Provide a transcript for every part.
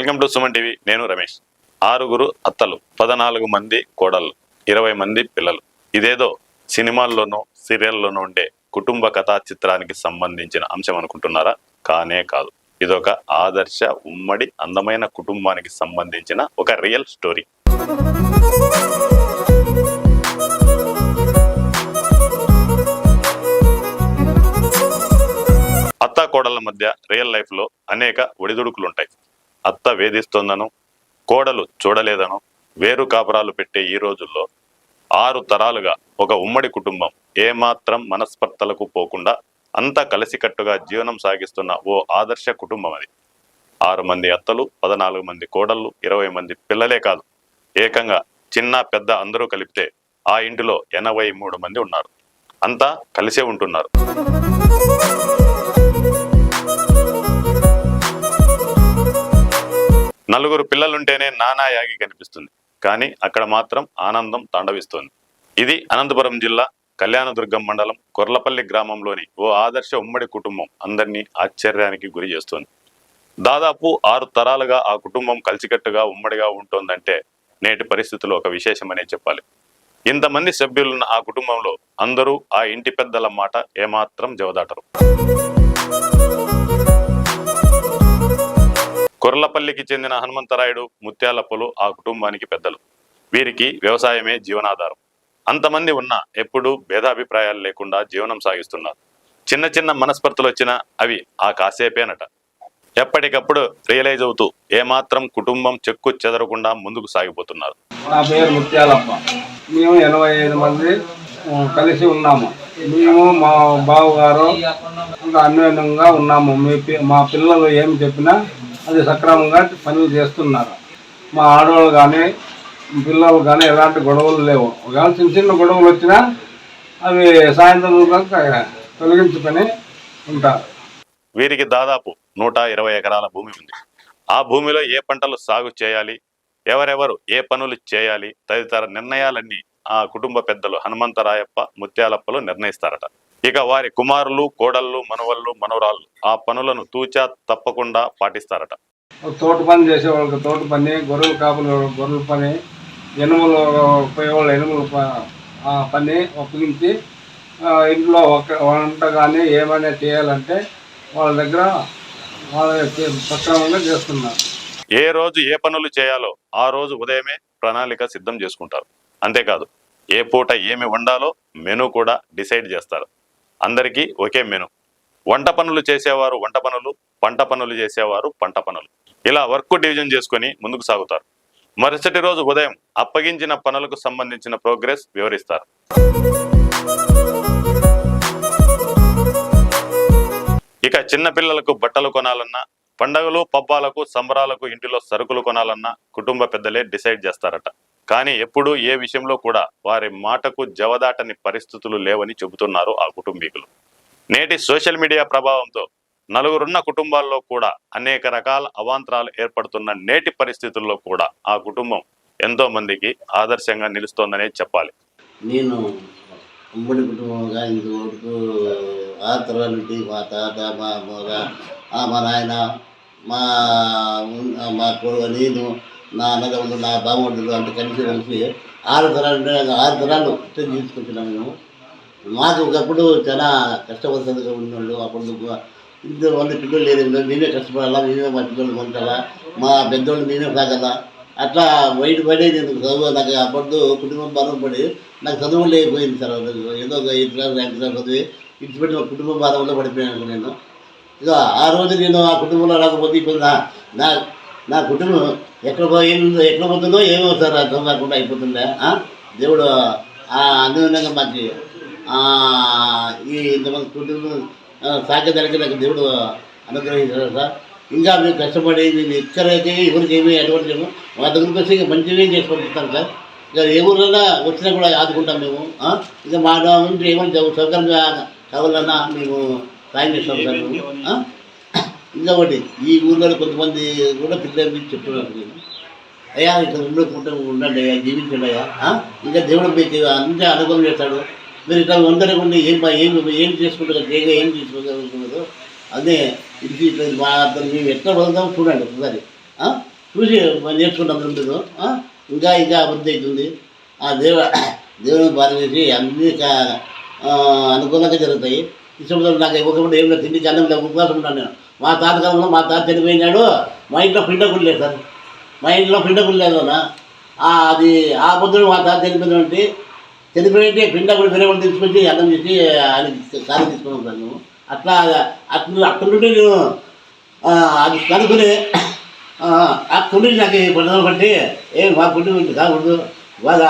Welcome to Suman TV. నేను రమేష్. 6 అత్తలు, 14 మంది కోడళ్ళు, 20 మంది పిల్లలు. ఇదేదో సినిమాల్లోనో సీరియల్లోనో ఉండే కుటుంబ కథా చిత్రానికి సంబంధించిన అంశం అనుకుంటున్నారా? కానే కాదు. ఇదొక ఆదర్శ ఉమ్మడి అందమైన కుటుంబానికి సంబంధించిన ఒక రియల్ స్టోరీ. అత్త కోడళ్ళ మధ్య రియల్ లైఫ్ లో అనేక ఒడిదుడుకులుంటాయి. అత్త వేధిస్తోందనో, కోడలు చూడలేదనో వేరు కాపురాలు పెట్టే ఈ రోజుల్లో 6 తరాలుగా ఒక ఉమ్మడి కుటుంబం ఏమాత్రం మనస్పర్ధలకు పోకుండా అంతా కలిసికట్టుగా జీవనం సాగిస్తున్న ఓ ఆదర్శ కుటుంబం అది. 6 మంది అత్తలు, 14 మంది కోడళ్ళు, 20 మంది పిల్లలే కాదు, ఏకంగా చిన్న పెద్ద అందరూ కలిపితే ఆ ఇంటిలో 83 మంది ఉన్నారు. అంతా కలిసే ఉంటున్నారు. నలుగురు పిల్లలుంటేనే నానా యాగి కనిపిస్తుంది, కానీ అక్కడ మాత్రం ఆనందం తాండవిస్తోంది. ఇది అనంతపురం జిల్లా కళ్యాణదుర్గం మండలం కొర్లపల్లి గ్రామంలోని ఓ ఆదర్శ ఉమ్మడి కుటుంబం అందరినీ ఆశ్చర్యానికి గురి చేస్తోంది. దాదాపు 6 తరాలుగా ఆ కుటుంబం కలిసికట్టుగా ఉమ్మడిగా ఉంటోందంటే నేటి పరిస్థితుల్లో ఒక విశేషమనే చెప్పాలి. ఇంతమంది సభ్యులున్న ఆ కుటుంబంలో అందరూ ఆ ఇంటి పెద్దల మాట ఏమాత్రం జవదాటరు. కొర్లపల్లికి చెందిన హనుమంతరాయుడు, ముత్యాలప్పలు ఆ కుటుంబానికి పెద్దలు. వీరికి వ్యవసాయమే జీవనాధారం. అంతమంది ఉన్నా ఎప్పుడూ భేదాభిప్రాయాలు లేకుండా జీవనం సాగిస్తున్నారు. చిన్న చిన్న మనస్పర్ధలు వచ్చినా అవి ఆ కాసేపేనట. ఎప్పటికప్పుడు రియలైజ్ అవుతూ ఏమాత్రం కుటుంబం చెక్కు చెదరకుండా ముందుకు సాగిపోతున్నారు. నా పేరు ముత్యాలప్ప. మేము 85 మంది కలిసి ఉన్నాము. మేము మా బావగారు అన్యోన్యంగా ఉన్నాము. మా పిల్లలు ఏమి చెప్పినా అది సక్రమంగా పనులు చేస్తున్నారు. మా ఆడవాళ్ళు కానీ పిల్లలు కానీ ఎలాంటి గొడవలు లేవు. ఒకవేళ చిన్న చిన్న గొడవలు వచ్చినా అవి సాయంత్రం తొలగించుకొని ఉంటారు. వీరికి దాదాపు 120 ఎకరాల భూమి ఉంది. ఆ భూమిలో ఏ పంటలు సాగు చేయాలి, ఎవరెవరు ఏ పనులు చేయాలి తదితర నిర్ణయాలన్నీ ఆ కుటుంబ పెద్దలు హనుమంతరాయప్ప, ముత్యాలప్పలు నిర్ణయిస్తారట. ఇక వారి కుమారులు, కోడళ్ళు, మనవళ్ళు, మనవరాళ్ళు ఆ పనులను తూచా తప్పకుండా పాటిస్తారట. తోట పని చేసే వాళ్ళకి తోట పని, గొర్రెలు కాపులు గొర్రెల పని, ఎనుములు పోయేవాళ్ళు ఎనుములు పని ఒప్పించి ఇంట్లో వంట కానీ ఏమైనా చేయాలంటే వాళ్ళ దగ్గర సక్రమంగా చేస్తున్నారు. ఏ రోజు ఏ పనులు చేయాలో ఆ రోజు ఉదయమే ప్రణాళిక సిద్ధం చేసుకుంటారు. అంతేకాదు ఏ పూట ఏమి వండాలో మెనూ కూడా డిసైడ్ చేస్తారు. అందరికీ ఒకే మెను. వంట పనులు చేసేవారు వంట పనులు, పంట పనులు చేసేవారు పంట పనులు. ఇలా వర్క్ డివిజన్ చేసుకొని ముందుకు సాగుతారు. మరుసటి రోజు ఉదయం అప్పగించిన పనులకు సంబంధించిన ప్రోగ్రెస్ వివరిస్తారు. ఇక చిన్న పిల్లలకు బట్టలు కొనాలన్నా, పండగలు పబ్బాలకు సంబరాలకు ఇంటిలో సరుకులు కొనాలన్నా కుటుంబ పెద్దలే డిసైడ్ చేస్తారట. కానీ ఎప్పుడూ ఏ విషయంలో కూడా వారి మాటకు జవదాటని పరిస్థితులు లేవని చెబుతున్నారు ఆ కుటుంబీకులు. నేటి సోషల్ మీడియా ప్రభావంతో నలుగురున్న కుటుంబాల్లో కూడా అనేక రకాల అవాంతరాలు ఏర్పడుతున్న నేటి పరిస్థితుల్లో కూడా ఆ కుటుంబం ఎంతో మందికి ఆదర్శంగా నిలుస్తోందనే చెప్పాలి. నేను ఉమ్మడి కుటుంబంగా ఇంతవరకు 6 తరాల నుండి మా తాత, మా నాయన, మా నేను, నా అన్నదమ్ములు, నా బామర్దులు అంటే కలిసి 6 తరాలు అంటే 6 తరాలు ఇష్టం తీసుకొచ్చినాము మేము. మాకు ఒకప్పుడు చాలా కష్టపడుతుందిగా ఉన్నాడు. అప్పుడు ఇంతమంది పిల్లలు లేదు, మేమే కష్టపడాలా, మేమే మా పిల్లలు కొంటాలా, మా పెద్దోళ్ళు మేమే సాగాలా. అట్లా బయటపడి నేను చదువు నాకు అప్పుడు కుటుంబం బాధపడి నాకు చదువు లేకపోయింది సార్. ఏదో 8 క్లాస్ 9 క్లాస్ చదివి ఇచ్చిపెట్టి మా కుటుంబం బాధలో పడిపోయాను నేను. ఇక ఆ రోజు నేను ఆ కుటుంబంలో రాకపోతే ఇప్పుడు నా కుటుంబం ఎక్కడ పోతుందో ఏమో సార్ అర్థం కాకుండా అయిపోతుండే. దేవుడు అన్యోన్యంగా మాకు ఈ ఇంతమంది కుటుంబం సాకేదానికి నాకు దేవుడు అనుగ్రహించాడు సార్. ఇంకా మేము కష్టపడి మేము ఎక్కడైతే ఎవరికి ఏమి అటువంటి మా దగ్గరికి వస్తే ఇక మంచిగా చేసుకుంటాం సార్. ఇక ఏ ఊళ్ళన్నా వచ్చినా కూడా ఆదుకుంటాం మేము. ఇక మా నుంచి ఏమైనా సౌకర్యంగా కావాలన్నా మేము సాయం చేస్తాం సార్ మేము. ఇంకా ఒకటి ఈ ఊళ్ళో కొంతమంది కూడా పిల్లలు చెప్తున్నారు, నేను అయ్యా ఇక్కడ ఉండండి అయ్యా, జీవించండి అయ్యా, ఇంకా దేవుడు మీకు అంతే అనుకూలం చేస్తాడు. మీరు ఇట్లా ఉండకుండా ఏం చేసుకుంటారు, ఏం చేసుకోగలుగుతున్నారు అదే ఇది. మేము ఎట్లా బతుకుతాం చూడండి ఒకసారి. చూసి నేర్చుకుంటాం ఉంటుంది. ఇంకా ఇంకా అభివృద్ధి అవుతుంది. ఆ దేవుని బాధ చేసి అన్నీ అనుకూలంగా జరుగుతాయి. ఇష్టంతో నాకు ఒకప్పుడు ఏం లేదు, తిండికి అన్నం లేదు, ఉపవాసం ఉంటాను నేను. మా తాత కాలంలో మా తాత చనిపోయినాడు, మా ఇంట్లో పిండకులు లేదు సార్, మా ఇంట్లో పిండకులు లేదు అన్న. అది ఆ పొద్దున మా తాత చనిపోయినటువంటి చనిపోయింటే పిండకులు వేరే వాళ్ళు తీసుకొచ్చి అన్నం చేసి ఆయన కాలు తీసుకుని ఉంటాను మేము. అట్లా అక్కడి నుండి నేను అది కనుక్కుని అక్కడి నుంచి నాకు పట్టుదల బట్టి మా కుటుంబం కాకూడదు, వాళ్ళ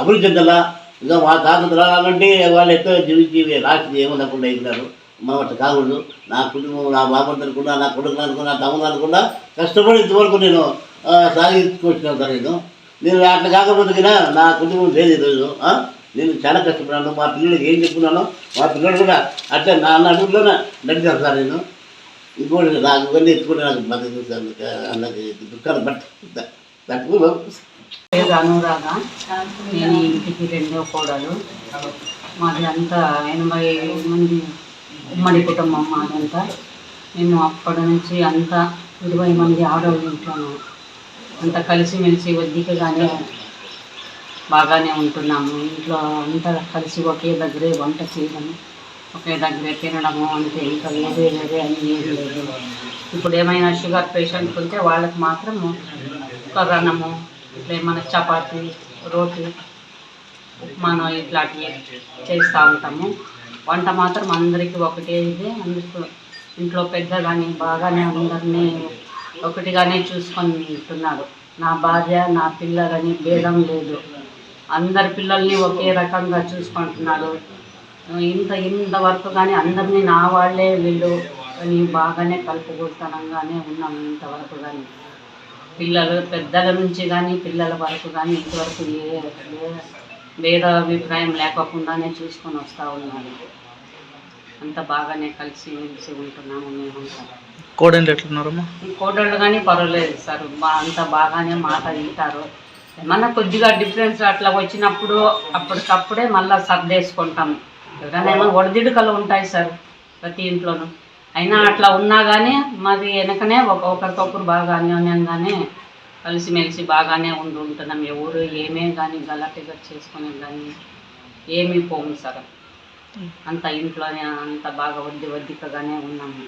అభివృద్ధి చెందాలా, ఇంకా మా తాత తరాలంటే వాళ్ళు ఎంతో జీవించి లాస్ట్ ఏమనుకుండా అయిపోయినారు. మనం అట్లా కాకూడదు. నా కుటుంబం, నా బాబు అనుకున్నా, నా కొడుకులు అనుకున్నా, నా తమ్ముడు అనుకున్నా కష్టపడి ఇంతవరకు నేను సాగించుకొచ్చినాను సార్. నేను అట్లా కాకపోతే కదా నా కుటుంబం లేదు ఈరోజు. నేను చాలా కష్టపడ్డాను. మా పిల్లలకి ఏం చెప్పుకున్నాను, మా పిల్లలు కూడా అట్లా నా అడుగులోనే నడిచాను సార్. నేను ఇంకోటి నాకు ఇవన్నీ ఎత్తుకుంటే నాకు మద్దతు చూసాను, నాకు దుఃఖాలు తక్కువ. పేరు అనురాధ. నేను ఇంటికి రెండో కోడలు. మాది అంతా 80 మంది ఉమ్మడి కుటుంబం మాదంతా. మేము అప్పటి నుంచి అంతా 20 మంది ఆడవాళ్ళు ఇంట్లోనూ అంతా కలిసిమెలిసి వద్దికగానే బాగానే ఉంటున్నాము. ఇంట్లో అంతా కలిసి ఒకే దగ్గరే వంట చేయడము, ఒకే దగ్గరే తినడము, అంతే. ఇంకా వేరే వేరే అని ఏం లేదు. ఇప్పుడు ఏమైనా షుగర్ పేషెంట్ ఉంటే వాళ్ళకి మాత్రం కర్రన్నము, ఇట్లా ఏమైనా చపాతి, రోటీ, ఉప్మానో ఇట్లాంటివి చేస్తూ ఉంటాము. వంట మాత్రం అందరికీ ఒకటే ఇదే. అందుకు ఇంట్లో పెద్ద కానీ బాగానే అందరినీ ఒకటిగానే చూసుకుంటున్నారు. నా భార్య, నా పిల్లలని భేదం లేదు. అందరి పిల్లల్ని ఒకే రకంగా చూసుకుంటున్నారు. ఇంతవరకు కానీ అందరినీ నా వాళ్ళే వీళ్ళు అని బాగానే కలుపుగోలుతనంగానే ఉన్నాము ఇంతవరకు. కానీ పిల్లలు పెద్దల నుంచి కానీ పిల్లల వరకు కానీ ఇంతవరకు ఏ భేద అభిప్రాయం లేకోకుండానే చూసుకొని వస్తూ ఉన్నాను. అంత బాగానే కలిసి మెలిసి ఉంటున్నాము మేమంతా. కోడళ్ళు ఎట్లున్నారమ్మా? కోడళ్ళు కానీ పర్వాలేదు సార్, అంత బాగానే మాట వింటారు. ఏమన్నా కొద్దిగా డిఫరెన్స్ అట్లా వచ్చినప్పుడు అప్పటికప్పుడే మళ్ళీ సర్దేసుకుంటాం. ఎవరైనా ఏమో ఒడిదిడుకలు ఉంటాయి సార్ ప్రతి ఇంట్లోనూ. అయినా అట్లా ఉన్నా కానీ మాది వెనకనే ఒకరికొకరు బాగా అన్యోన్యంగానే కలిసిమెలిసి బాగానే ఉంటున్నాం. ఎవరు ఏమే కానీ గలటిగా చేసుకునే కానీ ఏమీ పోము సార్. అంత ఇంట్లోనే అంత బాగా వద్దికగానే ఉన్నాము.